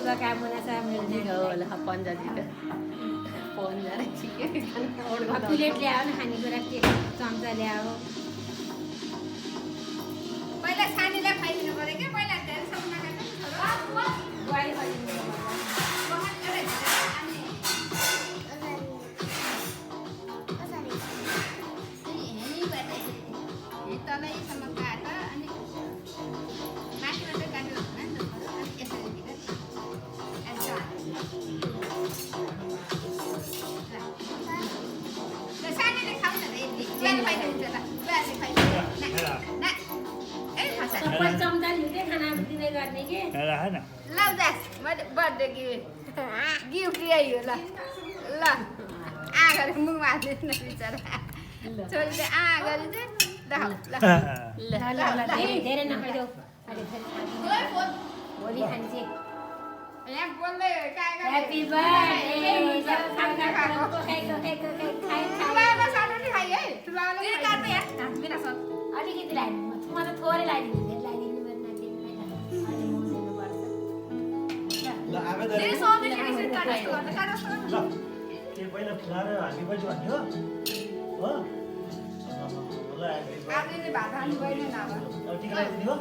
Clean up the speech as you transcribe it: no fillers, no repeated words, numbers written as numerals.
शुभकामना छ मेरो होला पन्जाजीको पन्जाले ठिकै प्लेट ल्यायो न खानेकुरा के चम्चा ल्यायो पहिला सानीलाई खाइदिनु पर्यो क्या पहिला धेरै सपना तलैसम्म काट अनि माथिबाट काट्नु हुँदैन नि त अनि यसरी दिएर सानीले खाऊ न बुवाले खाइदिन्छ ल बुवाले खाइदिन्छ सबै चम्चा लिँदै खाना दिँदै गर्ने के ल जास मैले बर्थडे गिफ्ट यही हो ल ल आ गरेर मुखमा हाल्दैन बिचरा छोरीले आ गरिदिन्छ धेरै नखाइदेऊ भोलि खान्छे यहाँ बोल्दै ह्याप्पी बर्थडे अलिकति लगाइदिनु म त थोरै लगाइदिनु धेरै लगाइदिनु मेरो नातिनीलाई पहिला फुलाएर हामी बजी भन्ने हो भात खानु गएन अब टिका लगाइदिने हो